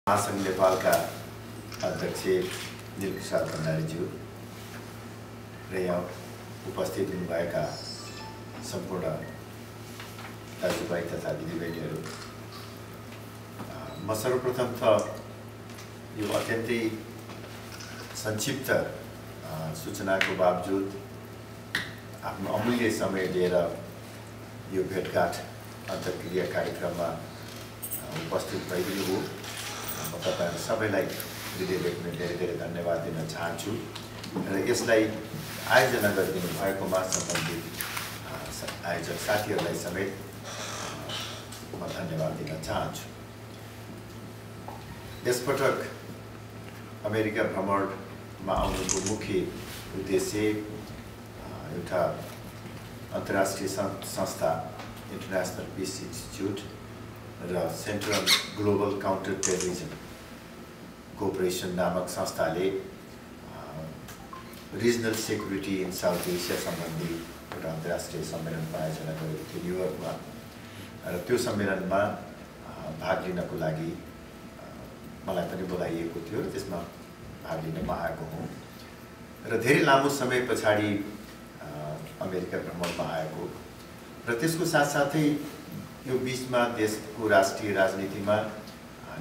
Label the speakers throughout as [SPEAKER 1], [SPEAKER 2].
[SPEAKER 1] महासंघ नेपालका अध्यक्ष नीलप्रसाद भण्डारीज्यू र यहाँ उपस्थित हुनुभएका सम्पूर्ण दाजुभाइ तथा दिदीबहिनीहरू, म सर्वप्रथम त यो अत्यन्तै संक्षिप्त सूचनाको बावजुद आफ्नो अमूल्य समय लिएर यो भेटघाट अन्तर्क्रिया कार्यक्रममा उपस्थित भइदिनु हो। म तपाईहरु सबैलाई हृदयदेखि धेरै धेरै धन्यवाद दिन चाहन्छु र यसलाई आयोजना गरिदिनु भएकोमा सम्बन्धित आयोजक साथीहरूलाई समेत म धन्यवाद दिन चाहन्छु। यसपटक अमेरिका भ्रमणमा आउनुको मुख्य उद्देश्य एउटा अन्तर्राष्ट्रिय संस्था इन्टरनेशनल पीस इन्स्टिट्युट र central global counter terrorism cooperation नामक संस्थाले regional security in south Asia सम्बन्धी एउटा अन्तर्राष्ट्रिय सम्मेलनको आयोजना गरेको थियो न्युयोर्कमा र त्यो सम्मेलनमा भाग लिनको लागि मलाई पनि बोलाइएको थियो र त्यसमा भाग लिन म आएको हुँ र धेरै लामो समय पछाडि अमेरिका भ्रमणमा आएको र त्यसको साथसाथै यो बीचमा देशको राष्ट्रिय राजनीतिमा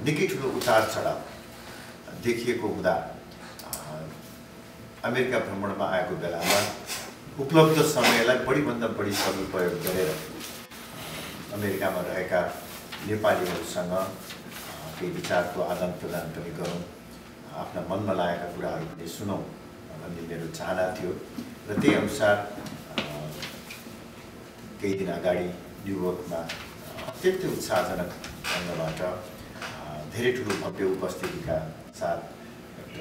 [SPEAKER 1] निकै ठुलो उतार चढाव देखिएको हुँदा अमेरिका भ्रमणमा आएको बेलामा उपलब्ध समयलाई बढीभन्दा बढी सदुपयोग गरेर अमेरिकामा रहेका नेपालीहरूसँग केही विचारको आदान प्रदान पनि गरौँ, आफ्ना मनमा लागेका कुराहरू पनि सुनौँ भन्ने मेरो चाहना थियो र त्यही अनुसार केही दिन अगाडि न्युयोर्कमा अत्यन्तै उत्साहजनक ढङ्गबाट धेरै ठुलो भव्य उपस्थितिका साथ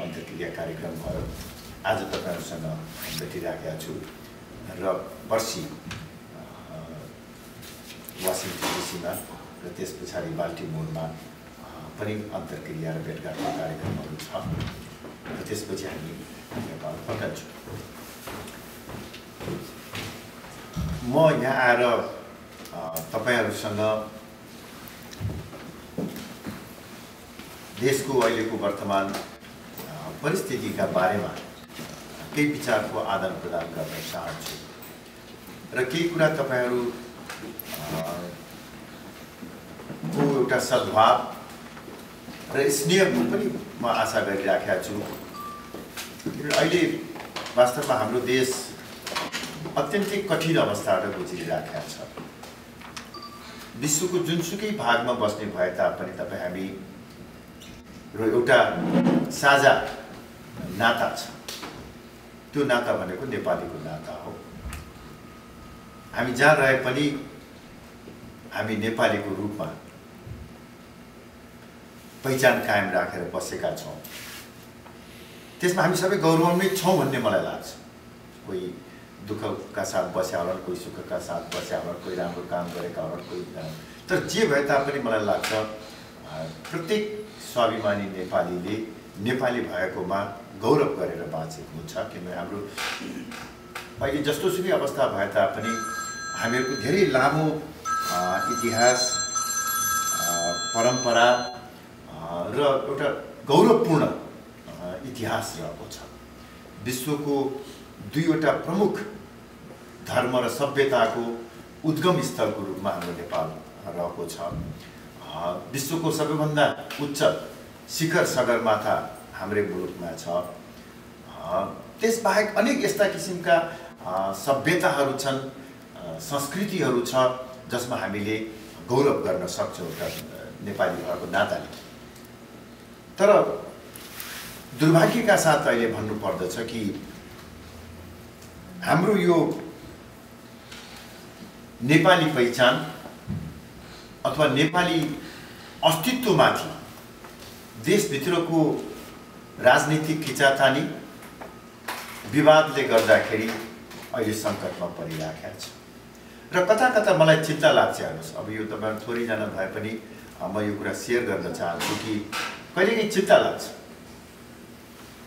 [SPEAKER 1] अन्तर्क्रिया कार्यक्रम भयो। आज तपाईहरुसँग भेटिराखेका छु र पर्सि वाशिङटन डीसीमा र त्यस पछाडि बाल्टिमोरमा पनि अन्तर्क्रिया र भेटघाटको कार्यक्रमहरू छ र त्यसपछि हामी नेपाल फर्कन्छौँ। म यहाँ आएर तपाईहरुसँग देशको अहिलेको वर्तमान परिस्थितिका बारेमा केही विचारको आदान प्रदान गर्न चाहन्छु र केही कुरा तपाईहरुको एउटा सद्भाव र स्नेहको पनि म आशा गरिराखेका छु। अहिले वास्तवमा हाम्रो देश अत्यन्तै कठिन अवस्थाबाट गुज्रिरहेको छ। विश्वको जुनसुकै भागमा बस्ने भए तापनि तपाईँ हामी र एउटा साझा नाता छ। त्यो नाता भनेको नेपालीको नाता हो। हामी जहाँ रहे पनि हामी नेपालीको रूपमा पहिचान कायम राखेर बसेका छौँ। त्यसमा हामी सबै गौरवान्वित छौँ भन्ने मलाई लाग्छ। कोही दुःखका साथ बस्या होला, कोही सुखका साथ बस्या होला, कोही राम्रो काम गरेका होला, कोही तर जे भए तापनि मलाई लाग्छ प्रत्येक स्वाभिमानी नेपालीले नेपाली भएकोमा गौरव गरेर बाँचेको हुन्छ। किनभने हाम्रो अहिले जस्तोसुकै अवस्था भए तापनि हामीहरूको धेरै लामो इतिहास, परम्परा र एउटा गौरवपूर्ण इतिहास रहेको छ। विश्वको दुईवटा प्रमुख धर्म र सभ्यताको उद्गम स्थलको रूपमा हाम्रो नेपाल रहेको छ। विश्वको सबैभन्दा उच्च शिखर सगरमाथा हाम्रै मुलुकमा छ। त्यसबाहेक अनेक यस्ता किसिमका सभ्यताहरू छन्, संस्कृतिहरू छ जसमा हामीले गौरव गर्न सक्छौँ एउटा नेपाली भएको नाताले। तर दुर्भाग्यका साथ अहिले भन्नुपर्दछ कि हाम्रो यो नेपाली पहिचान अथवा नेपाली अस्तित्वमाथि देशभित्रको राजनीतिक खिचातानी विवादले गर्दाखेरि अहिले सङ्कटमा परिराखेको छ र कता कता मलाई चिन्ता लाग्छ। हेर्नुहोस्, अब यो तपाईहरु थोरैजना भए पनि म यो कुरा सेयर गर्न चाहन्छु कि कहिलेकाहीँ चिन्ता लाग्छ।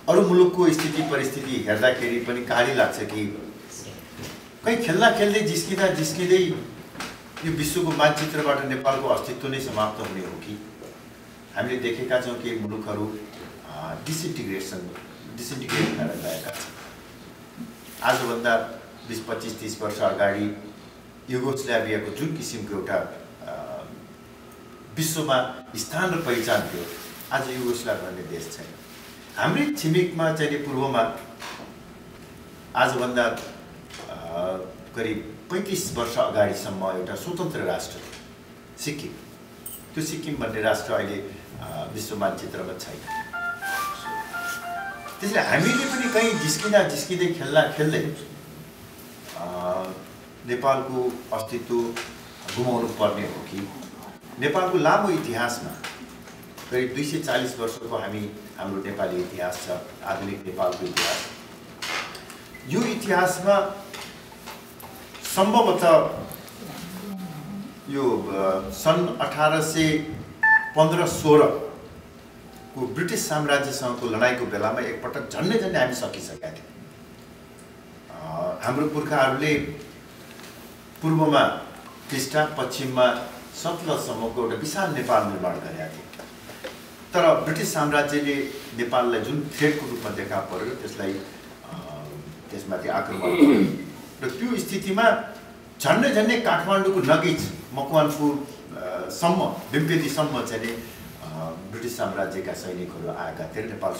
[SPEAKER 1] अरू मुलुकको स्थिति परिस्थिति हेर्दाखेरि पनि गाली लाग्छ कि कहीँ खेल्दा खेल्दै जिस्किँदै यो विश्वको मानचित्रबाट नेपालको अस्तित्व नै समाप्त हुने हो कि हामीले देखेका छौँ कि मुलुकहरू डिसइन्टिग्रेट भएर गएका छन्। आजभन्दा 20, 25, 30 वर्ष अगाडि युगोस्लाभियाको जुन किसिमको एउटा विश्वमा स्थान र पहिचान थियो, आज युगोस्लाभ भन्ने देश छैन। हाम्रै छिमेकमा चाहिँ पूर्वमा आजभन्दा करिब 35 वर्ष अगाडिसम्म एउटा स्वतन्त्र राष्ट्र थियो सिक्किम। त्यो सिक्किम भन्ने राष्ट्र अहिले विश्व मानचित्रमा छैन। त्यसैले हामीले पनि कहीँ जिस्किँदै खेल्दै नेपालको अस्तित्व गुमाउनु पर्ने हो कि नेपालको लामो इतिहासमा करिब 240 वर्षको हाम्रो नेपाली इतिहास छ, आधुनिक नेपालको इतिहास। यो इतिहासमा सम्भवतः यो सन् 1815-16 को ब्रिटिस साम्राज्यसँगको लडाइँको बेलामा एकपटक झन्डै हामी सकिसकेका थियौँ। हाम्रो पुर्खाहरूले पूर्वमा टिस्टा, पश्चिममा सतलजसम्मको एउटा विशाल नेपाल निर्माण गरेका थिए। तर ब्रिटिस साम्राज्यले नेपाललाई जुन थ्रेटको रूपमा देखा पर्यो त्यसमाथि आक्रमण गर्यो र त्यो स्थितिमा झन्डै काठमाडौँको नजिक मकवानपुरसम्म बेम्पेदीसम्म चाहिँ ब्रिटिस साम्राज्यका सैनिकहरू आएका थिए। नेपाल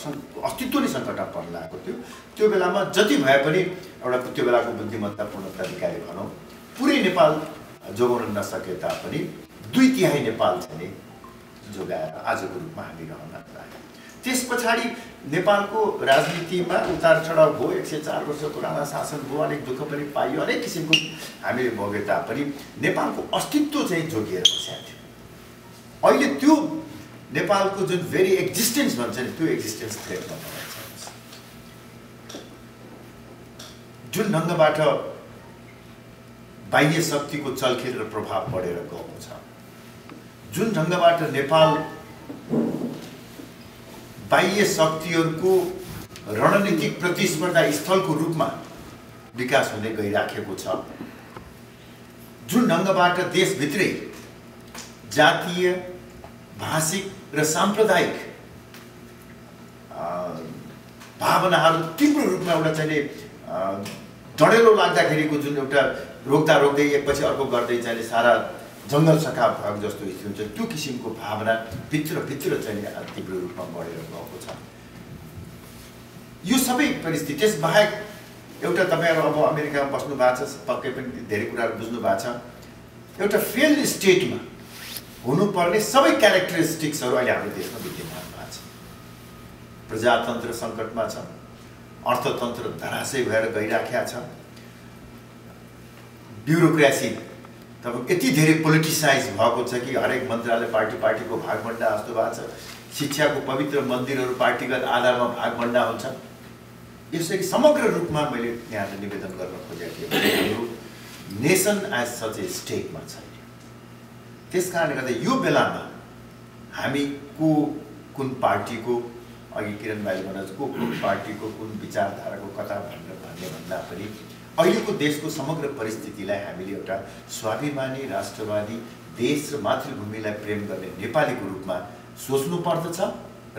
[SPEAKER 1] अस्तित्व नै सङ्कटमा पर्न लागेको थियो। त्यो बेलामा जति भए पनि एउटा त्यो बेलाको बुद्धिमत्तापूर्ण अधिकारी भनौँ पुरै नेपाल जोगाउन नसके तापनि 2/3 नेपाल चाहिँ जोगाएर आजको रूपमा हामी रहन लाग्यौँ। त्यस पछाडि नेपालको राजनीतिमा उतार चढाव भयो, 104 वर्षको राणा शासन भयो, अनेक दुःख पनि पाइयो, अनेक किसिमको हामीले भोगे तापनि नेपालको अस्तित्व चाहिँ जोगिएर बसेको थियो। अहिले त्यो नेपालको जुन भेरी एक्जिस्टेन्स भन्छ नि, त्यो एक्जिस्टेन्स थ्रेटमा परेको छ। जुन ढङ्गबाट बाह्य शक्तिको चलखेल र प्रभाव बढेर गएको छ, जुन ढङ्गबाट नेपाल बाह्य शक्तिहरूको रणनीतिक प्रतिस्पर्धा स्थलको रूपमा विकास हुँदै गइराखेको छ, जुन ढङ्गबाट देशभित्रै जातीय, भाषिक र सांप्रदायिक भावनाहरू तीव्र रूपमा एउटा चाहिँ डढेलो लाग्दाखेरिको जुन एउटा रोक्दै एकपछि अर्को गर्दै चाहिँ सारा जङ्गल सखा भएको जस्तो स्थिति हुन्छ, त्यो किसिमको भावना भित्र चाहिँ तीव्र रूपमा बढेर गएको छ। यो सबै परिस्थिति त्यसबाहेक एउटा तपाईँहरू अब अमेरिकामा बस्नु भएको छ, पक्कै पनि धेरै कुराहरू बुझ्नु भएको छ। एउटा फेल्ड स्टेटमा हुनुपर्ने सबै क्यारेक्टरिस्टिक्सहरू अहिले हाम्रो देशमा विद्यमान भएको छ। प्रजातन्त्र सङ्कटमा छ, अर्थतन्त्र धराशयी भएर गइराखेका छ, ब्युरोक्रेसी तपाईँको यति धेरै पोलिटिसाइज भएको छ कि हरेक मन्त्रालय पार्टीको भागभण्डा जस्तो भएको छ। शिक्षाको पवित्र मन्दिरहरू पार्टीगत आधारमा भागभण्डा हुन्छ। यसरी समग्र रूपमा मैले यहाँलाई निवेदन गर्न खोजेको थिएँ, हाम्रो नेसन एज सच ए स्टेटमा छैन। त्यस कारणले गर्दा यो बेलामा हामी कुन पार्टीको, अघि किरण भाइले भन्नु कुन पार्टीको कुन विचारधाराको कता भन्ने भन्दा पनि अहिलेको देशको समग्र परिस्थितिलाई हामीले एउटा स्वाभिमानी राष्ट्रवादी देश र मातृभूमिलाई प्रेम गर्ने नेपालीको रूपमा सोच्नु पर्दछ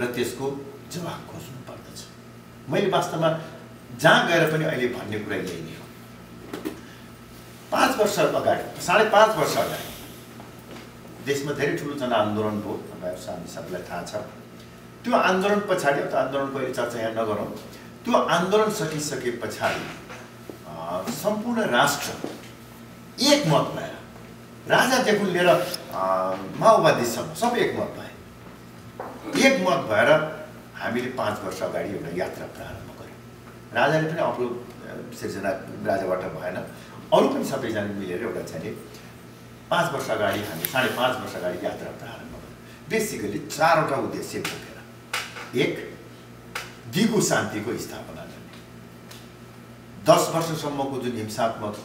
[SPEAKER 1] र त्यसको जवाफ खोज्नु पर्दछ। मैले वास्तवमा जहाँ गएर पनि अहिले भन्ने कुरा यही नै हो। 5 वर्ष अगाडि, 5.5 वर्ष अगाडि देशमा धेरै ठुलो जनआन्दोलन भयो, हामी सबैलाई थाहा छ। त्यो आन्दोलन पछाडि, त्यो आन्दोलनको अहिले चर्चा यहाँ नगरौँ, त्यो आन्दोलन सकिसके पछाडि सम्पूर्ण राष्ट्र एकमत भएर, राजादेखि लिएर माओवादीसम्म सबै एकमत भए। एकमत भएर हामीले 5 वर्ष अगाडि एउटा यात्रा प्रारम्भ गऱ्यौँ। राजाले पनि आफ्नो सिर्जना राजाबाट भएन, अरू पनि सबैजना मिलेर एउटा चाहिँ 5 वर्ष अगाडि हामी 5.5 वर्ष अगाडि यात्रा प्रारम्भ गऱ्यौँ। बेसिकली 4वटा उद्देश्य बोकेर। 1, दिगो शान्तिको स्थापना गर्ने। 10 वर्षसम्मको जुन हिंसात्मक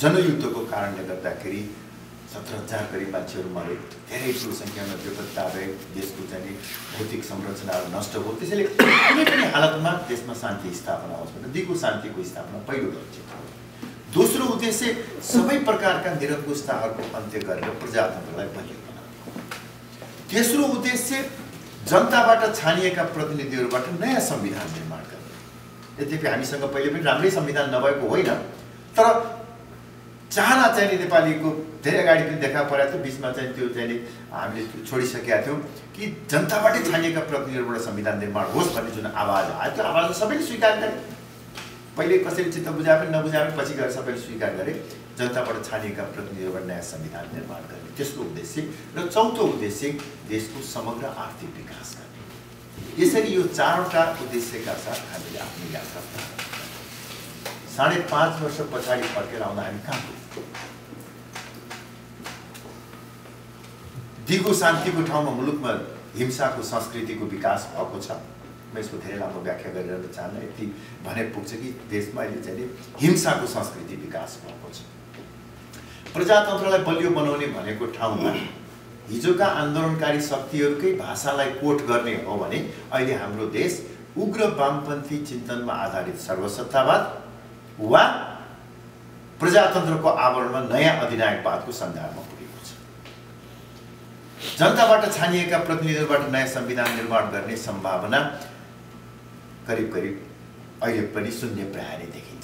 [SPEAKER 1] जनयुद्धको कारणले गर्दाखेरि 17,000 करिब मान्छेहरू मरे, धेरै ठुलो सङ्ख्यामा बेपत्ता भए, देशको चाहिँ भौतिक संरचनाहरू नष्ट भयो। त्यसैले कुनै पनि हालतमा देशमा शान्ति स्थापना होस् भनेर दिगो शान्तिको स्थापना पहिलो लक्ष्य थियो। दोस्रो उद्देश्य सबै प्रकारका निरङ्कुशताहरूको अन्त्य गरेर प्रजातन्त्रलाई बलियो बनाउनु। तेस्रो उद्देश्य जनताबाट छानिएका प्रतिनिधिहरूबाट नयाँ संविधान निर्माण गर्ने। यद्यपि हामीसँग पहिले पनि राम्रै संविधान नभएको होइन, तर चाहना चाहिँ नेपालीको धेरै अगाडि पनि देखा परेको थियो। बिचमा चाहिँ त्यो चाहिँ हामीले छोडिसकेका थियौँ कि जनताबाटै छानिएका प्रतिनिधिहरूबाट संविधान निर्माण होस् भन्ने जुन आवाज आयो, त्यो आवाजलाई सबैले स्वीकार गरे। पहिले कसैले चित्त बुझाए पनि नबुझाए पनि पछि गएर सबैले स्वीकार गरे जनताबाट छानिएका प्रतिनिधिहरूबाट नयाँ संविधान निर्माण गर्ने, तेस्रो उद्देश्य। र चौथो उद्देश्य देशको समग्र आर्थिक विकास गर्ने। यसरी यो चारवटा उद्देश्यका साथ हामीले आफ्नो यात्रा 5.5 वर्ष पछाडि फर्केर आउँदा हामी कहाँ पुग्यौँ? दिगो शान्तिको ठाउँमा मुलुकमा हिंसाको संस्कृतिको विकास भएको छ। म यसको धेरै लामो व्याख्या गरिरहन चाहन्न, यति भने पुग्छ कि देशमा अहिले चाहिँ हिंसाको संस्कृति विकास भएको छ। प्रजातन्त्रलाई बलियो बनाउने भनेको ठाउँमा हिजोका आन्दोलनकारी शक्तिहरूकै भाषालाई कोट गर्ने हो भने अहिले हाम्रो देश उग्र वामपन्थी चिन्तनमा आधारित सर्वसत्तावाद वा प्रजातन्त्रको आवरणमा नयाँ अधिनायकवादको सन्धानमा पुगेको छ। जनताबाट छानिएका प्रतिनिधिहरूबाट नयाँ संविधान निर्माण गर्ने सम्भावना करिब अहिले पनि शून्य प्राय नै देखिन्छ।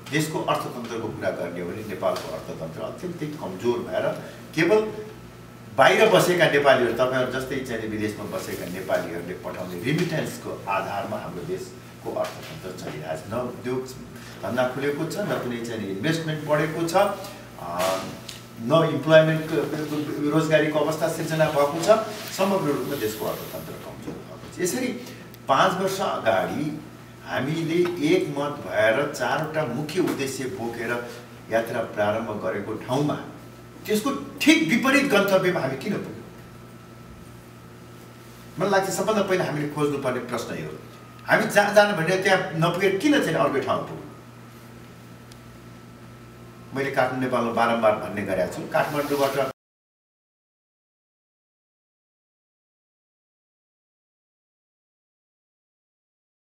[SPEAKER 1] देशको अर्थतन्त्रको कुरा गर्ने हो भने नेपालको अर्थतन्त्र अत्यन्तै कमजोर भएर केवल बाहिर बसेका नेपालीहरू, तपाईँहरू जस्तै चाहिँ विदेशमा बसेका नेपालीहरूले पठाउने रिमिटेन्सको आधारमा हाम्रो देशको अर्थतन्त्र चलिरहेछ। न उद्योग धन्दा खुलेको छ, न कुनै चाहिँ इन्भेस्टमेन्ट बढेको छ, न इम्प्लोइमेन्ट रोजगारीको अवस्था सिर्जना भएको छ। समग्र रूपमा देशको अर्थतन्त्र कमजोर भएको छ। यसरी 5 वर्ष अगाडि हामीले एकमत भएर चारवटा मुख्य उद्देश्य बोकेर यात्रा प्रारम्भ गरेको ठाउँमा त्यसको ठिक विपरीत गन्तव्यमा हामी किन पुग्यौँ? मलाई लाग्छ सबभन्दा पहिला हामीले खोज्नुपर्ने प्रश्न यो, हामी जहाँ जानु भनेर त्यहाँ नपुगेर किन चाहिँ अर्कै ठाउँ पुग्यौँ? मैले काठमाडौँ नेपालमा बारम्बार भन्ने गरेको छु, काठमाडौँबाट